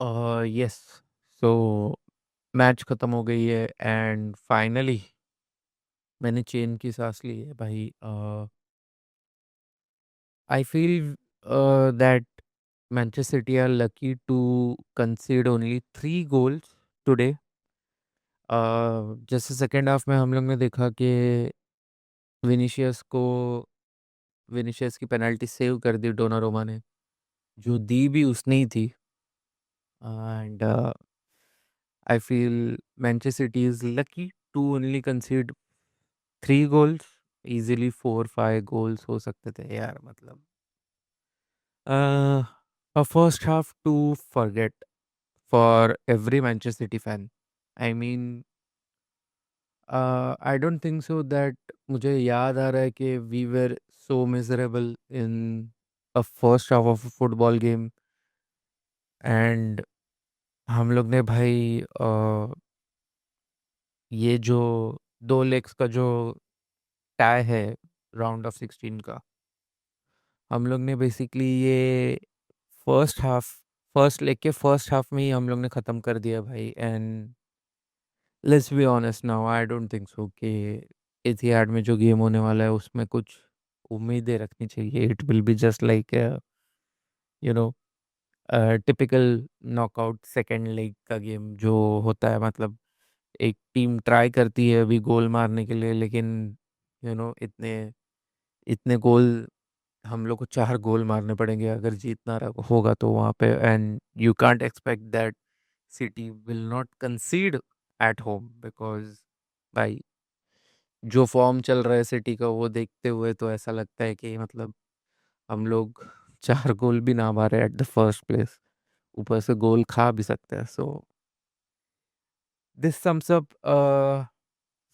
Yes. So match खत्म हो गई है एंड फाइनली मैंने चैन की सांस ली है भाई। I feel that Manchester City are lucky to concede only 3 goals today. जैसे सेकेंड हाफ में हम लोग ने देखा कि विनीशियस को विनीशियस की पेनल्टी सेव कर दी डोनारोमा ने, जो दी भी उसने ही थी। And I feel Manchester City is lucky to only concede 3 goals. Easily 4-5 goals हो सकते थे यार, मतलब a first half to forget for every Manchester City fan. I mean, I don't think so that मुझे याद आ रहा है कि we were so miserable in a first half of a football game and हम लोग ने भाई ये जो 2 लेग्स का जो टाई है राउंड ऑफ 16 का, हम लोग ने बेसिकली ये फर्स्ट हाफ फर्स्ट लेग के फर्स्ट हाफ में ही हम लोग ने ख़त्म कर दिया भाई। And let's be honest now, I don't think so कि एथिहाड में जो गेम होने वाला है उसमें कुछ उम्मीदें रखनी चाहिए। It will be just like you know typical knockout second leg का गेम जो होता है। मतलब एक टीम ट्राई करती है अभी गोल मारने के लिए, लेकिन इतने इतने गोल हम लोग को 4 गोल मारने पड़ेंगे अगर जीतना होगा तो वहाँ पे। And you can't expect that city will not कंसीड at home, because भाई जो फॉर्म चल रहा है सिटी का वो देखते हुए तो ऐसा लगता है कि मतलब हम लोग 4 गोल भी ना मारे एट द फर्स्ट प्लेस, ऊपर से गोल खा भी सकते हैं। So this sums up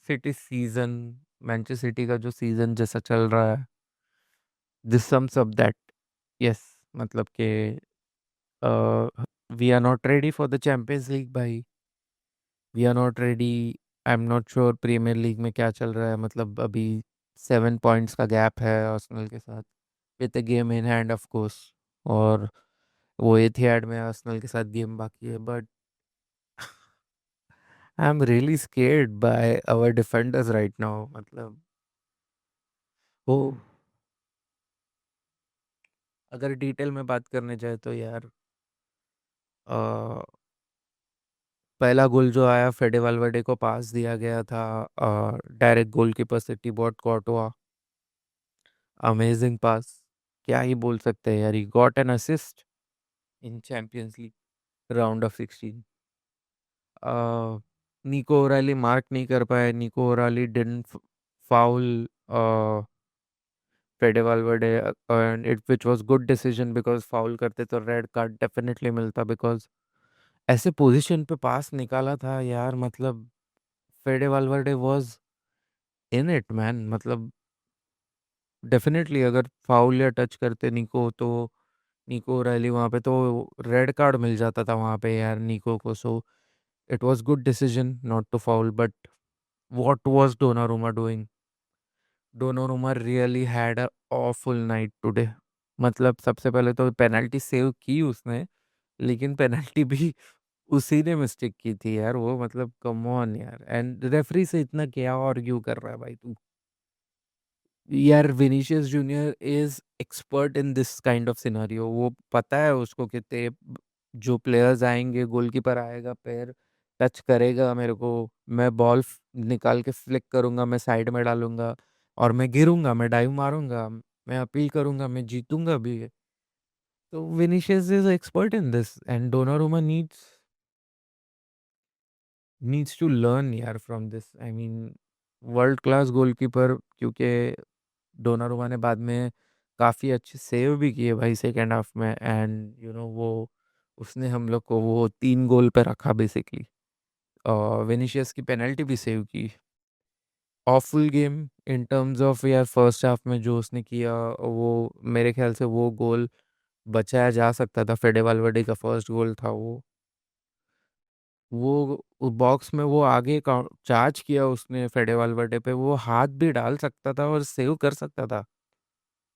City season, Manchester City का जो सीजन जैसा चल रहा है, this sums up that. Yes, मतलब कि we are not ready for the Champions League भाई। We are not ready. I am not sure Premier League में क्या चल रहा है। मतलब अभी 7 पॉइंट्स का गैप है आर्सेनल के साथ, with the game in hand of course. और वो एथिहाड में आर्सेनल के साथ गेम बाकी है, but I am really scared by our defenders right now. मतलब वो अगर डिटेल में बात करने जाए तो यार, अ, पहला गोल जो आया फेडे वालवर्डे को पास दिया गया था डायरेक्ट गोलकीपर से टिबॉट कॉर्टोआ। अमेजिंग पास, क्या ही बोल सकते हैं यार। He got an assist in Champions League round of 16। Nico O'Reilly mark नहीं कर पाए। Nico O'Reilly didn't foul Fede Valverde, and it which was good decision, because foul करते तो रेड कार्ड डेफिनेटली मिलता। बिकॉज ऐसे पोजीशन पे pass निकाला था यार, मतलब Fede Valverde was in it man. मतलब डेफिनेटली अगर फाउल या टच करते निको तो निको ओराइली वहाँ पे तो रेड कार्ड मिल जाता था वहाँ पे यार निको को। So it was good decision not to foul, but what was Donnarumma doing? Donnarumma really had a awful night today. मतलब सबसे पहले तो पेनल्टी सेव की उसने, लेकिन पेनल्टी भी उसी ने मिस्टेक की थी यार। वो मतलब कम ऑन यार, एंड रेफरी से इतना क्या आर्ग्यू कर रहा है भाई तू? यार Vinicius junior is expert in this kind of scenario. वो पता है उसको कितने जो प्लेयर्स आएंगे, गोलकीपर आएगा, पैर टच करेगा मेरे को, मैं बॉल निकाल के फ्लिक करूंगा, मैं साइड में डालूंगा और मैं गिरूंगा, मैं डाइव मारूंगा, मैं अपील करूंगा, मैं जीतूंगा भी। तो Vinicius is expert in this and Donnarumma needs to learn यार from this. I mean world class goalkeeper, क्योंकि डोनारुमा ने बाद में काफ़ी अच्छे सेव भी किए भाई सेकेंड हाफ में। एंड वो उसने हम लोग को वो 3 गोल पे रखा बेसिकली। और विनीशियस की पेनल्टी भी सेव की। Awful game in terms of यार फर्स्ट हाफ में जो उसने किया, वो मेरे ख्याल से वो गोल बचाया जा सकता था। फेडे वालवर्डे का फर्स्ट गोल था वो बॉक्स में वो आगे चार्ज किया उसने फेडे वालवर्डे पे, वो हाथ भी डाल सकता था और सेव कर सकता था,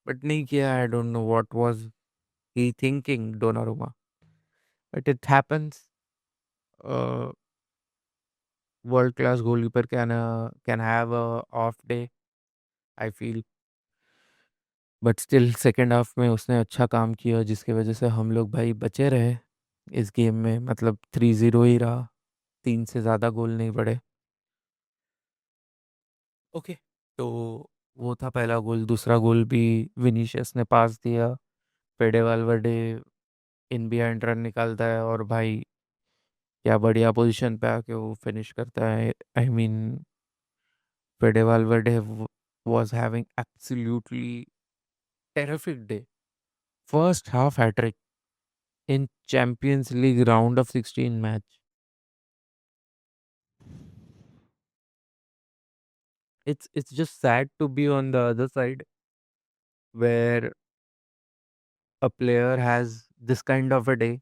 बट नहीं किया। I don't know what was he thinking Donnarumma. But it happens. World class goalkeeper can have a off day, I feel. But still second half में उसने अच्छा काम किया, जिसकी वजह से हम लोग भाई बचे रहे इस गेम में. मतलब 3-0 ही रहा, 3 से ज़्यादा गोल नहीं पड़े. ओके. तो वो था पहला गोल. दूसरा गोल भी विनीशियस ने पास दिया. फेडे वालवर्डे इन बिहाइंड रन निकालता है, और भाई क्या बढ़िया पोजीशन पे आके वो फिनिश करता है. I mean, Fede Valverde was having absolutely terrific day. First half hat trick in Champions League round of 16 match. It's just sad to be on the other side where a player has this kind of a day.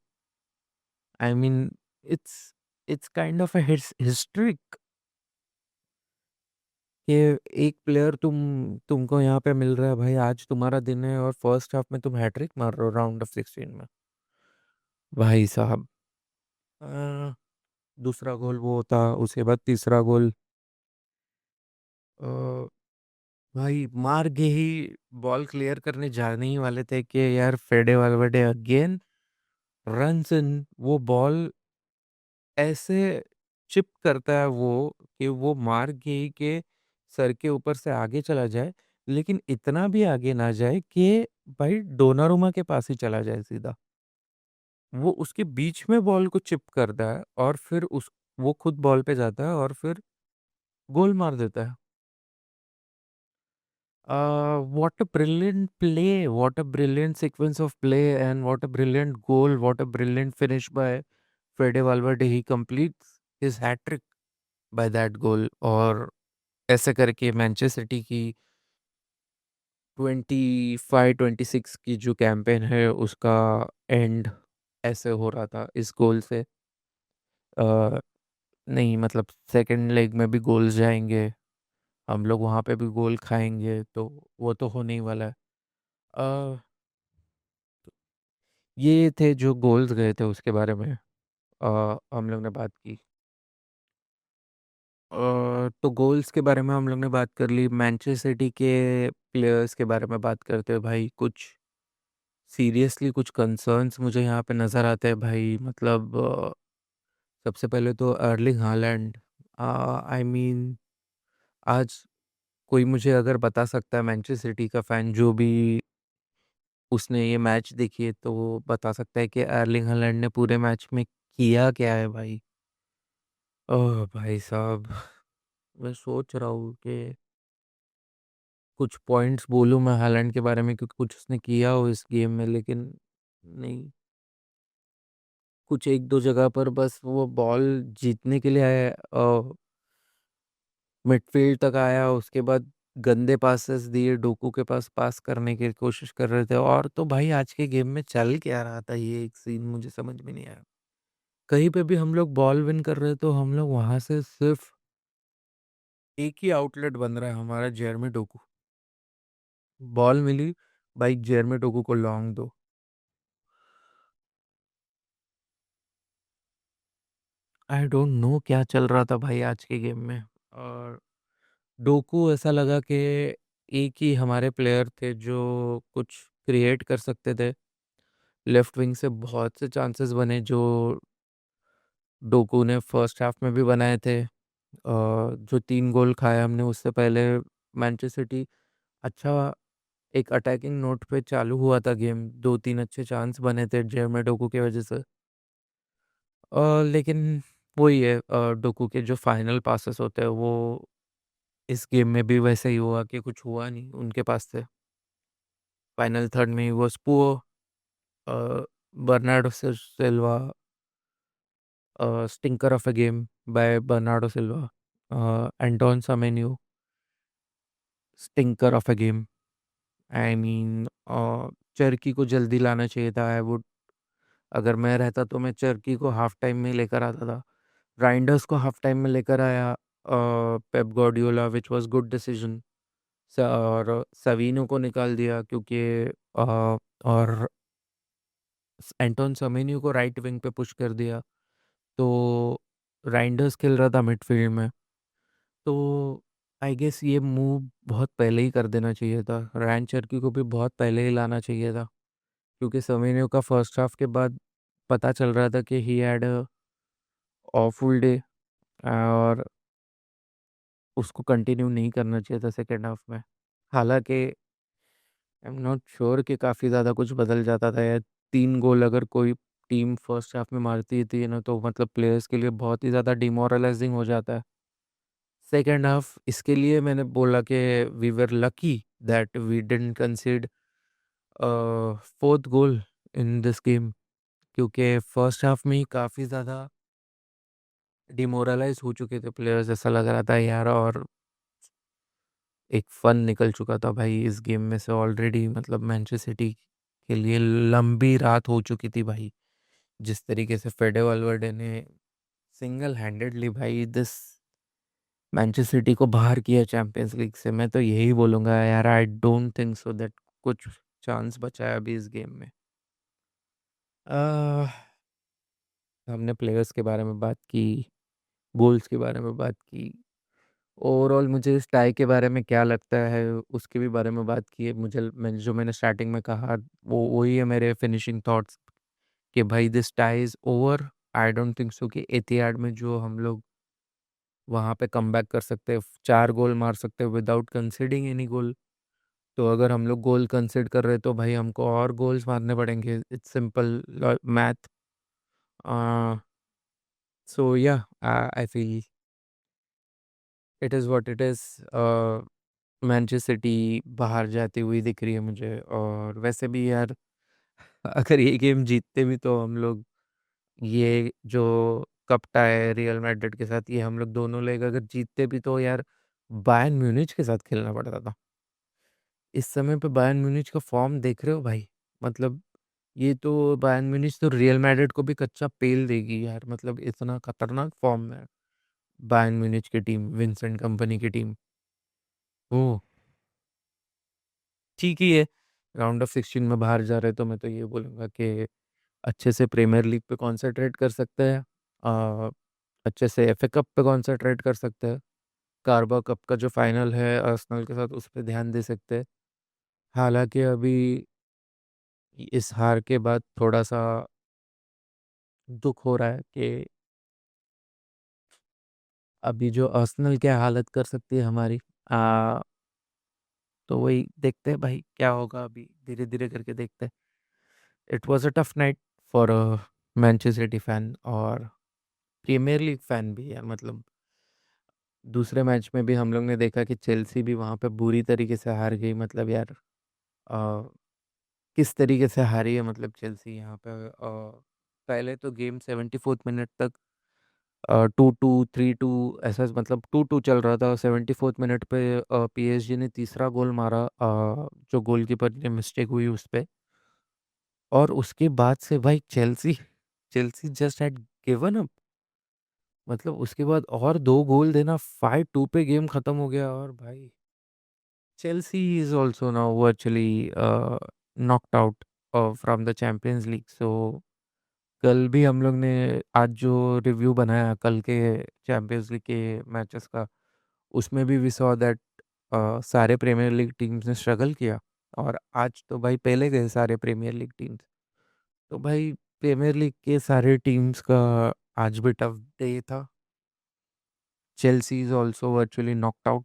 I mean, it's it's kind of a historic कि एक player तुमको यहाँ पे मिल रहा है भाई, आज तुम्हारा दिन है और फर्स्ट हाफ में तुम हैट्रिक मार रहे हो राउंड ऑफ 16 में. भाई साहब. अ, दूसरा गोल वो था. उसके बाद तीसरा गोल, अ, भाई मार के ही बॉल क्लियर करने जाने ही वाले थे कि यार फेडे वालवर्डे अगेन रन्स इन. वो बॉल ऐसे चिप करता है वो, कि वो मार के ही के सर के ऊपर से आगे चला जाए, लेकिन इतना भी आगे ना जाए कि भाई डोनारुमा के पास ही चला जाए सीधा. वो उसके बीच में बॉल को चिप करता है और फिर उस वो खुद बॉल पे जाता है और फिर गोल मार देता है. What a brilliant play, what a brilliant sequence of play, and what a brilliant goal, what a brilliant finish by Fede Valverde. He completes his hat trick by that goal. और ऐसे करके मैनचेस्टर सिटी की 25-26 की जो campaign है उसका and ऐसे हो रहा था इस गोल से. अ, नहीं मतलब सेकंड लेग में भी गोल्स जाएंगे, हम लोग वहाँ पे भी गोल खाएंगे, तो वो तो होने ही वाला है. अ, ये थे जो गोल्स गए थे उसके बारे में हम लोग ने बात की. तो गोल्स के बारे में हम लोग ने बात कर ली. मैनचेस्टर सिटी के प्लेयर्स के बारे में बात करते हैं भाई. कुछ सीरियसली कुछ कंसर्न्स मुझे यहाँ पे नज़र आते हैं भाई. मतलब सबसे पहले तो अर्लिंग हालैंड. आई मीन, आज कोई मुझे अगर बता सकता है, मैनचेस्टर सिटी का फ़ैन जो भी उसने ये मैच देखी है, तो वो बता सकता है कि अर्लिंग हालैंड ने पूरे मैच में किया क्या है भाई. ओह भाई साहब. मैं सोच रहा हूँ कि कुछ पॉइंट्स बोलूँ मैं हालैंड के बारे में, क्योंकि कुछ उसने किया हो इस गेम में, लेकिन नहीं. कुछ एक दो जगह पर बस वो बॉल जीतने के लिए आया, मिडफील्ड तक आया, उसके बाद गंदे पासेस दिए, डोकू के पास पास करने की कोशिश कर रहे थे. और तो भाई आज के गेम में चल क्या रहा था, ये एक सीन मुझे समझ में नहीं आया. कहीं पे भी हम लोग बॉल विन कर रहे, तो हम लोग वहां से सिर्फ एक ही आउटलेट बन रहा है हमारा, जेरमी डोकू. बॉल मिली भाई, जेरमी डोकू को लॉन्ग दो. आई डोंट नो क्या चल रहा था भाई आज के गेम में. और डोकू ऐसा लगा कि एक ही हमारे प्लेयर थे जो कुछ क्रिएट कर सकते थे. लेफ्ट विंग से बहुत से चांसेस बने जो डोकू ने फर्स्ट हाफ में भी बनाए थे. जो 3 गोल खाए हमने उससे पहले, मैनचेस्टर सिटी अच्छा एक अटैकिंग नोट पे चालू हुआ था गेम. 2-3 अच्छे चांस बने थे जेरमी डोकू की वजह से. लेकिन वही है, डोकू के जो फाइनल पासेस होते हैं वो इस गेम में भी वैसे ही हुआ कि कुछ हुआ नहीं उनके पास से. फाइनल थर्ड में he was poor. Bernardo Silva, stinker of a game by Bernardo Silva. Antoine Semenyo, stinker of a game. I mean, Cherki को जल्दी लाना चाहिए था. आई वुड, अगर मैं रहता तो मैं चर्की को हाफ टाइम में लेकर आता था. राइंडर्स को हाफ टाइम में लेकर आया Pep Guardiola, which was good decision. और सवीनो को निकाल दिया क्योंकि और एंटोन सेमेन्यू को राइट विंग पे पुश कर दिया, तो राइंडर्स खेल रहा था मिडफील्ड में। तो आई गेस ये मूव बहुत पहले ही कर देना चाहिए था, रैन चर्की को भी बहुत पहले ही लाना चाहिए था, क्योंकि सेमेन्यू का फर्स्ट हाफ के बाद पता चल रहा था कि he had a awful day, और उसको कंटिन्यू नहीं करना चाहिए था सेकेंड हाफ में। हालांकि आई एम नॉट श्योर कि काफ़ी ज़्यादा कुछ बदल जाता था, या 3 गोल अगर कोई टीम फर्स्ट हाफ में मारती थी ना, तो मतलब प्लेयर्स के लिए बहुत ही ज़्यादा डिमोरलाइजिंग हो जाता है सेकेंड हाफ। इसके लिए मैंने बोला कि we were lucky that we didn't concede fourth goal in this game, क्योंकि फर्स्ट हाफ में ही काफ़ी ज़्यादा डिमोरलाइज हो चुके थे प्लेयर्स, ऐसा लग रहा था यार। और एक फन निकल चुका था भाई इस गेम में से ऑलरेडी, मतलब मैनचेस्टर सिटी के लिए लंबी रात हो चुकी थी भाई। जिस तरीके से फेडे वाल्वर्डे ने सिंगल हैंडेडली भाई दिस मैनचेस्टर सिटी को बाहर किया चैंपियंस लीग से, मैं तो यही बोलूँगा यार, I don't think so that कुछ चांस बचा है अभी इस गेम में। आह, हमने प्लेयर्स के बारे में बात की, गोल्स के बारे में बात की, ओवरऑल मुझे इस टाई के बारे में क्या लगता है उसके भी बारे में बात की है। मैंने स्टार्टिंग में कहा, वो वही है मेरे फिनिशिंग थॉट्स, कि भाई this tie is over. I don't think so कि एतिहाद में जो हम लोग वहाँ पे कमबैक कर सकते हैं, 4 गोल मार सकते हैं विदाउट कंसीडिंग एनी गोल। तो अगर हम लोग गोल कंसीड कर रहे हैं तो भाई हमको और गोल्स मारने पड़ेंगे, it's simple math. So yeah I feel it is what it is. Manchester City बाहर जाती हुई दिख रही है मुझे, और वैसे भी यार अगर ये गेम जीतते भी तो हम लोग, ये जो कपटा है रियल मैड्रिड के साथ, ये हम लोग दोनों लेग अगर जीतते भी तो यार बायर्न म्यूनिच के साथ खेलना पड़ता था। इस समय पे बायर्न म्यूनिच का फॉर्म देख रहे हो भाई, मतलब ये तो बायर्न म्यूनिच तो रियल मैड्रिड को भी कच्चा पेल देगी यार, मतलब इतना खतरनाक फॉर्म है बायर्न म्यूनिच की टीम, विंसेंट कंपनी की टीम। ओह, ठीक ही है। राउंड ऑफ 16 में बाहर जा रहे तो मैं तो ये बोलूँगा कि अच्छे से प्रीमियर लीग पे कॉन्सेंट्रेट कर सकते हैं, अच्छे से एफए कप पे कॉन्सेंट्रेट कर सकते हैं, कार्बा कप का जो फाइनल है आर्सेनल के साथ उस पे ध्यान दे सकते हैं। हालांकि अभी इस हार के बाद थोड़ा सा दुख हो रहा है कि अभी जो आर्सेनल क्या हालत कर सकती है हमारी, आ, तो वही देखते हैं भाई क्या होगा, अभी धीरे धीरे करके देखते हैं। It was a tough night for a Manchester City fan और प्रीमियर लीग फैन भी यार, मतलब दूसरे मैच में भी हम लोग ने देखा कि चेल्सी भी वहाँ पे बुरी तरीके से हार गई, मतलब यार आ, किस तरीके से हारी है मतलब चेल्सी यहाँ पे। पहले तो गेम 74th मिनट तक 2-2 3-2 ऐसा, मतलब 2-2 चल रहा था। 74th मिनट पे पीएसजी ने तीसरा गोल मारा, जो गोलकीपर ने मिस्टेक हुई उस पे, और उसके बाद से भाई Chelsea Chelsea just had given up, मतलब उसके बाद और 2 गोल देना, 5-2 पे गेम खत्म हो गया। और भाई Chelsea is also now virtually knocked out from the Champions League. सो कल भी हम लोग ने, आज जो रिव्यू बनाया कल के चैम्पियंस लीग के मैचेस का, उसमें भी वी सॉ दैट सारे प्रीमियर लीग टीम्स ने स्ट्रगल किया। और आज तो भाई पहले गए सारे प्रीमियर लीग टीम्स, तो भाई प्रीमियर लीग के सारे टीम्स का आज भी टफ डे था। Chelsea is also virtually knocked out,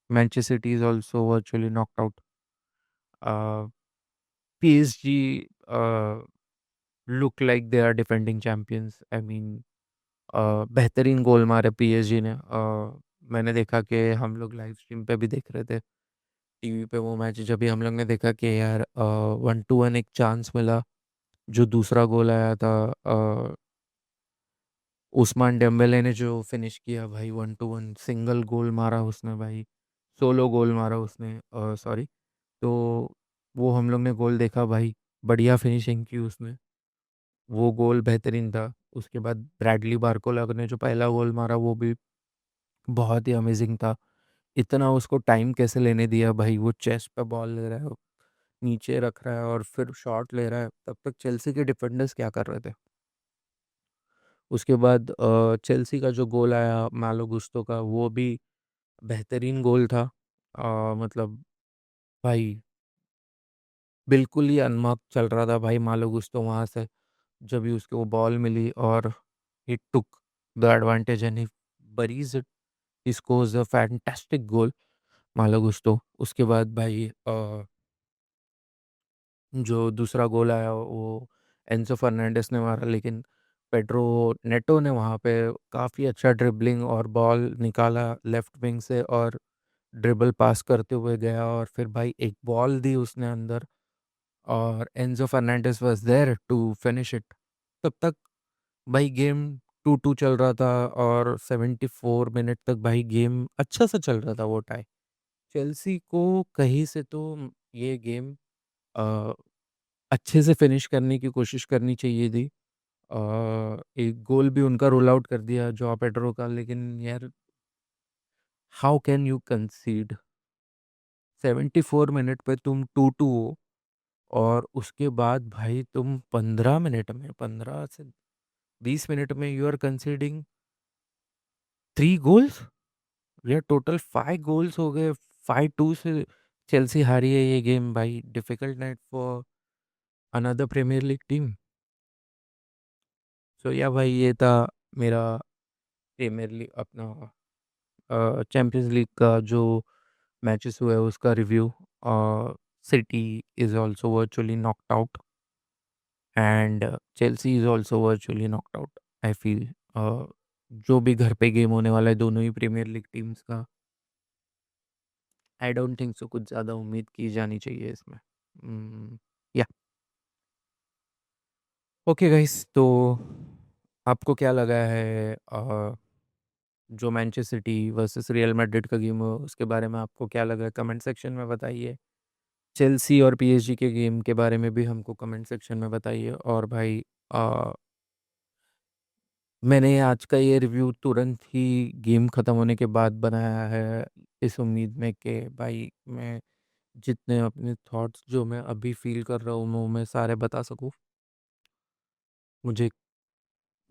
Manchester City is also virtually knocked out, PSG look like they are defending champions. I mean बेहतरीन गोल मारे पीएसजी ने। मैंने देखा कि हम लोग लाइव स्ट्रीम पे भी देख रहे थे टीवी पे वो मैच, जब भी हम लोग ने देखा कि यार 1-1 एक चांस मिला, जो दूसरा गोल आया था उस्मान डेम्बेले ने जो फिनिश किया भाई, 1-1 सिंगल गोल मारा उसने भाई, सोलो गोल मारा उसने, सॉरी। तो वो हम लोग ने गोल देखा भाई, बढ़िया फिनिशिंग की उसने, वो गोल बेहतरीन था। उसके बाद ब्रैडली बारकोला ने जो पहला गोल मारा वो भी बहुत ही अमेजिंग था। इतना उसको टाइम कैसे लेने दिया भाई, वो चेस्ट पे बॉल ले रहा है, नीचे रख रहा है और फिर शॉट ले रहा है, तब तक चेल्सी के डिफेंडर्स क्या कर रहे थे? उसके बाद चेल्सी का जो गोल आया मालो गुस्तो का, वो भी बेहतरीन गोल था। मतलब भाई बिल्कुल ही अनमार्क्ड चल रहा था भाई मालो गुस्तो वहाँ से, जब भी उसको वो बॉल मिली और he took the advantage and he buries it, he scores a fantastic goal Malo Gusto. उसके बाद भाई जो दूसरा गोल आया वो एंसो फर्नांडिस ने मारा, लेकिन पेड्रो नेटो ने वहाँ पे काफ़ी अच्छा ड्रिबलिंग और बॉल निकाला लेफ्ट विंग से और ड्रिबल पास करते हुए गया और फिर भाई एक बॉल दी उसने अंदर और Enzo Fernandez was there to finish it. तब तक भाई गेम 2-2 चल रहा था और 74 मिनट तक भाई गेम अच्छा सा चल रहा था वो टाई। चेल्सी को कहीं से तो ये गेम अ, अच्छे से फिनिश करने की कोशिश करनी चाहिए थी। एक गोल भी उनका रोल आउट कर दिया जॉ पेड्रो का, लेकिन यार हाउ कैन यू कंसीड 74 मिनट पे तुम 2-2 हो और उसके बाद भाई तुम 15 मिनट में 15 से 20 मिनट में यू आर कंसीडिंग 3 गोल्स। यार टोटल 5 गोल्स हो गए। 5-2 से चेल्सी हारी है ये गेम भाई। Difficult night for another Premier League team. So yeah भाई ये था मेरा प्रीमियर लीग अपना चैम्पियंस लीग का जो मैचेस हुए उसका review. City is also virtually knocked out and Chelsea is also virtually knocked out I feel. जो भी घर पे गेम होने वाला है दोनों ही प्रीमियर लीग टीम्स का, आई डोंट थिंक सो कुछ ज़्यादा उम्मीद की जानी चाहिए इसमें। या ओके गाइस, तो आपको क्या लगा है जो Manchester city versus real Madrid का गेम हो उसके बारे में आपको क्या लगा है कमेंट सेक्शन में बताइए। चेल्सी और पीएसजी के गेम के बारे में भी हमको कमेंट सेक्शन में बताइए। और भाई अ, मैंने आज का ये रिव्यू तुरंत ही गेम ख़त्म होने के बाद बनाया है, इस उम्मीद में कि भाई मैं जितने अपने थॉट्स जो मैं अभी फील कर रहा हूँ वो मैं सारे बता सकूँ। मुझे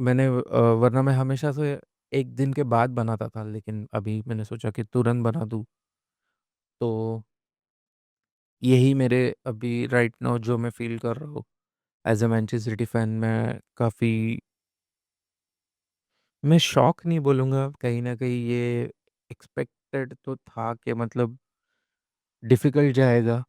वरना मैं हमेशा से एक दिन के बाद बनाता था, लेकिन अभी मैंने सोचा कि तुरंत बना दूँ। तो यही मेरे अभी राइट नाउ जो मैं फील कर रहा हूँ as a Manchester City fan. काफ़ी मैं शॉक नहीं बोलूँगा, कहीं न कहीं ये एक्सपेक्टेड तो था कि मतलब डिफ़िकल्ट जाएगा।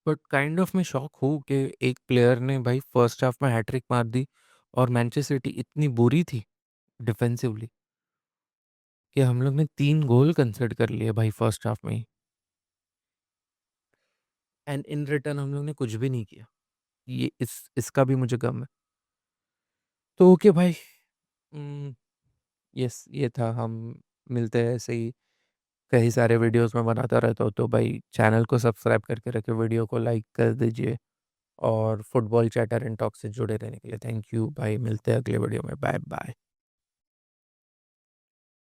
बट काइंड ऑफ मैं शॉक हूँ कि एक प्लेयर ने भाई फर्स्ट हाफ में हैट्रिक मार दी और मैनचेस्टर सिटी इतनी बुरी थी डिफेंसिवली कि हम लोग ने 3 गोल कंसीडर कर लिए भाई फर्स्ट हाफ में ही, एंड इन रिटर्न हम लोग ने कुछ भी नहीं किया। ये इसका भी मुझे गम है। तो ओके भाई, उम, यस ये था। हम मिलते हैं ऐसे ही कई सारे वीडियोस में बनाता रहता हूँ, तो भाई चैनल को सब्सक्राइब करके रखिए, वीडियो को लाइक कर दीजिए और फुटबॉल चैटर एंड टॉक से जुड़े रहने के लिए थैंक यू भाई। मिलते हैं अगले वीडियो में। Bye bye.